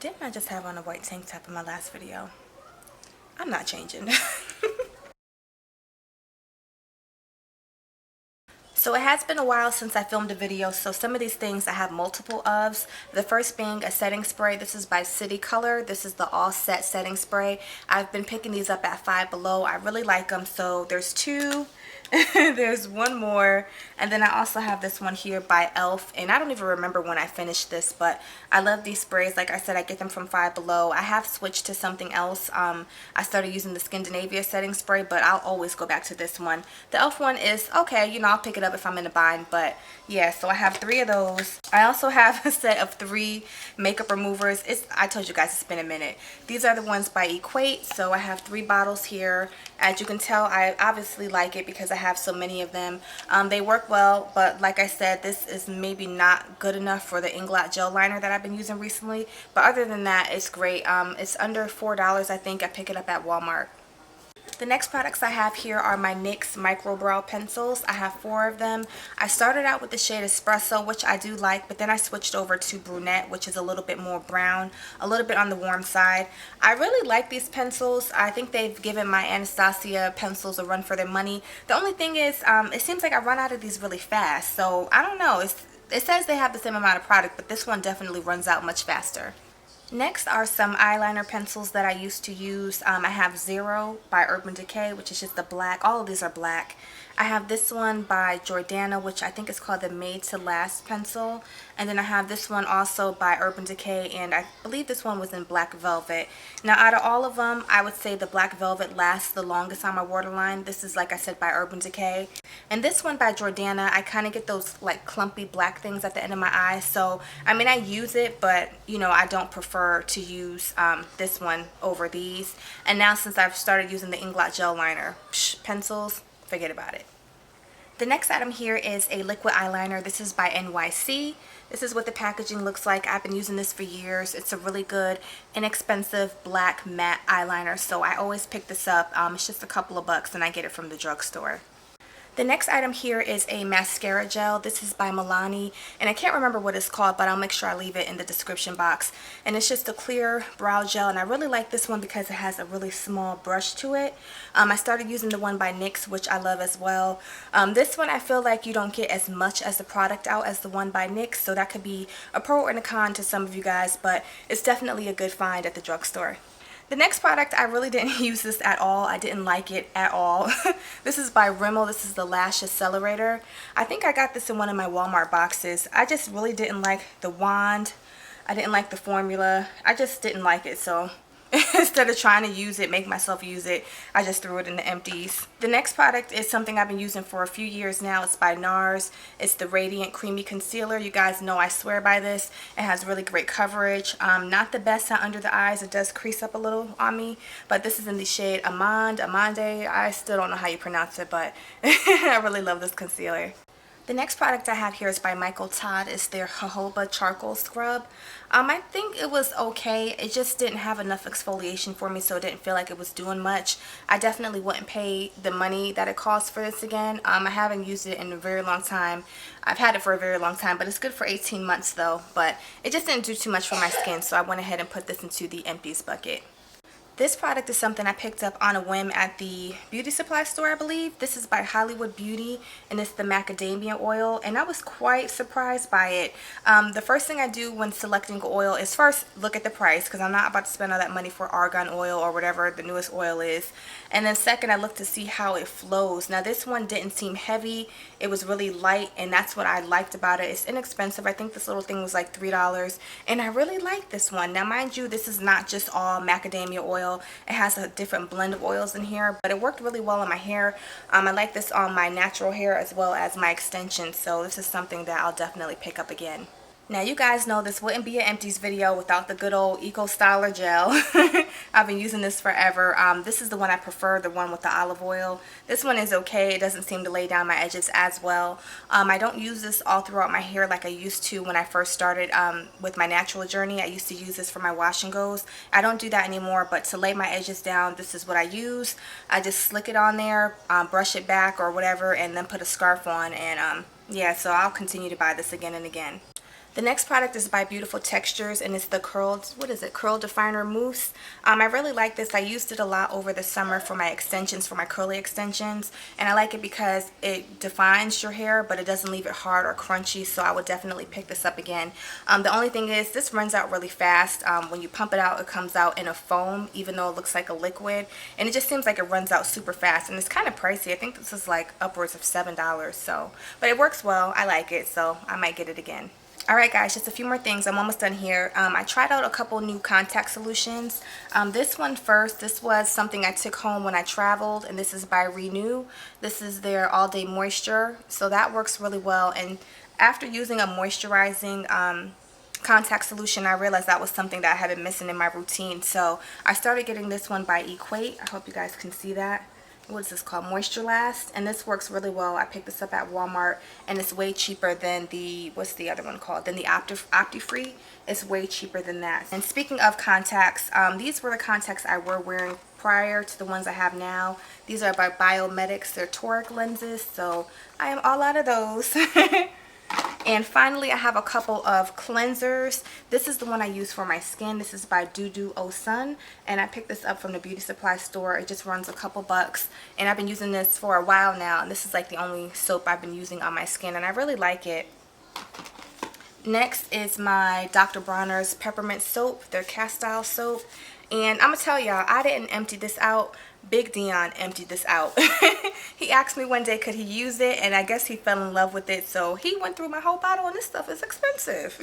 Didn't I just have on a white tank top in my last video? I'm not changing. So it has been a while since I filmed a video, so some of these things I have multiple ofs. The first being a setting spray. This is by City Color. This is the All Set setting spray. I've been picking these up at Five Below. I really like them. So there's two. There's one more, and then I also have this one here by Elf, and I don't even remember when I finished this, but I love these sprays. Like I said, I get them from Five Below. I have switched to something else. I started using the Scandinavia setting spray, but I'll always go back to this one. The Elf one is okay, you know, I'll pick it up if I'm in a bind, but yeah, so I have 3 of those. I also have a set of 3 makeup removers. I told you guys it's been a minute. These are the ones by Equate, so I have 3 bottles here. As you can tell, I obviously like it because I have so many of them. They work well, but like I said, this is maybe not good enough for the Inglot gel liner that I've been using recently. But other than that, it's great. It's under $4, I think. I pick it up at Walmart. The next products I have here are my NYX Micro Brow Pencils. I have 4 of them. I started out with the shade Espresso, which I do like, but then I switched over to Brunette, which is a little bit more brown, a little bit on the warm side. I really like these pencils. I think they've given my Anastasia pencils a run for their money. The only thing is, it seems like I run out of these really fast, so I don't know. It says they have the same amount of product, but this one definitely runs out much faster. Next are some eyeliner pencils that I used to use. I have Zero by Urban Decay, which is just the black. All of these are black. I have this one by Jordana, which I think is called the Made to Last pencil. And then I have this one also by Urban Decay, and I believe this one was in Black Velvet. Now, out of all of them, I would say the Black Velvet lasts the longest on my waterline. This is, like I said, by Urban Decay. And this one by Jordana, I kind of get those like clumpy black things at the end of my eyes. So, I mean, I use it, but, you know, I don't prefer to use this one over these. And now since I've started using the Inglot gel liner, pencils, forget about it. The next item here is a liquid eyeliner. This is by NYC. This is what the packaging looks like. I've been using this for years. It's a really good, inexpensive black matte eyeliner, so I always pick this up. It's just a couple of bucks and I get it from the drugstore. The next item here is a mascara gel. This is by Milani, and I can't remember what it's called, but I'll make sure I leave it in the description box. And it's just a clear brow gel, and I really like this one because it has a really small brush to it. I started using the one by NYX, which I love as well. This one I feel like you don't get as much as the product out as the one by NYX, so that could be a pro and a con to some of you guys, but it's definitely a good find at the drugstore. The next product, I really didn't use this at all. I didn't like it at all. This is by Rimmel. This is the Lash Accelerator. I think I got this in one of my Walmart boxes. I just really didn't like the wand. I didn't like the formula. I just didn't like it, so instead of trying to use it, make myself use it, I just threw it in the empties. The next product is something I've been using for a few years now. It's by NARS. It's the Radiant Creamy Concealer. You guys know I swear by this. It has really great coverage. Not the best on under the eyes. It does crease up a little on me, but this is in the shade Amande. I still don't know how you pronounce it, but I really love this concealer. The next product I have here is by Michael Todd. It's their Jojoba Charcoal Scrub. I think it was okay. It just didn't have enough exfoliation for me, so it didn't feel like it was doing much. I definitely wouldn't pay the money that it costs for this again. I haven't used it in a very long time. I've had it for a very long time, but it's good for 18 months though. But it just didn't do too much for my skin, so I went ahead and put this into the Empties bucket. This product is something I picked up on a whim at the beauty supply store, I believe. This is by Hollywood Beauty, and it's the macadamia oil, and I was quite surprised by it. The first thing I do when selecting oil is first look at the price, because I'm not about to spend all that money for argan oil or whatever the newest oil is. And then second, I look to see how it flows. Now this one didn't seem heavy. It was really light, and that's what I liked about it. It's inexpensive. I think this little thing was like $3, and I really like this one. Now mind you, this is not just all macadamia oil. It has a different blend of oils in here, but it worked really well on my hair. I like this on my natural hair as well as my extensions, so this is something that I'll definitely pick up again. Now you guys know this wouldn't be an Empties video without the good old Eco Styler gel. I've been using this forever. This is the one I prefer, the one with the olive oil. This one is okay. It doesn't seem to lay down my edges as well. I don't use this all throughout my hair like I used to when I first started with my natural journey. I used to use this for my wash and goes. I don't do that anymore, but to lay my edges down, this is what I use. I just slick it on there, brush it back or whatever, and then put a scarf on, and yeah, so I'll continue to buy this again and again. The next product is by Beautiful Textures, and it's the curled, what is it, curl definer mousse. I really like this. I used it a lot over the summer for my extensions, for my curly extensions, and I like it because it defines your hair, but it doesn't leave it hard or crunchy, so I would definitely pick this up again. The only thing is this runs out really fast. When you pump it out, it comes out in a foam, even though it looks like a liquid, and it just seems like it runs out super fast, and it's kind of pricey. I think this is like upwards of $7, so, but it works well. I like it, so I might get it again. Alright guys, just a few more things. I'm almost done here. I tried out a couple new contact solutions. This one first, this was something I took home when I traveled, and this is by Renew. This is their All Day Moisture, so that works really well. And after using a moisturizing contact solution, I realized that was something that I had been missing in my routine. So I started getting this one by Equate. I hope you guys can see that. What is this called? Moisture Last, and this works really well. I picked this up at Walmart, and it's way cheaper than the, what's the other one called? Than the Opti-Free. It's way cheaper than that. And speaking of contacts, these were the contacts I were wearing prior to the ones I have now. These are by Biomedics. They're toric lenses, so I am all out of those. And finally, I have a couple of cleansers. This is the one I use for my skin. This is by Dudu O Sun, and I picked this up from the beauty supply store. It just runs a couple bucks, and I've been using this for a while now, and this is like the only soap I've been using on my skin, and I really like it. Next is my Dr. Bronner's Peppermint soap, their Castille soap. And I'm going to tell y'all, I didn't empty this out. Big Dion emptied this out. He asked me one day could he use it, and I guess he fell in love with it, so he went through my whole bottle, and this stuff is expensive.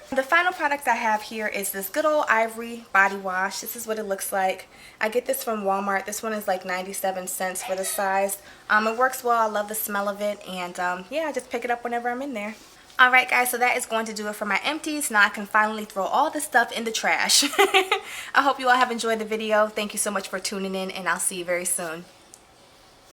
The final product I have here is this good old Ivory body wash. This is what it looks like. I get this from Walmart. This one is like 97 cents for the size. It works well. I love the smell of it, and yeah, I just pick it up whenever I'm in there. Alright guys, so that is going to do it for my empties. Now I can finally throw all this stuff in the trash. I hope you all have enjoyed the video. Thank you so much for tuning in, and I'll see you very soon.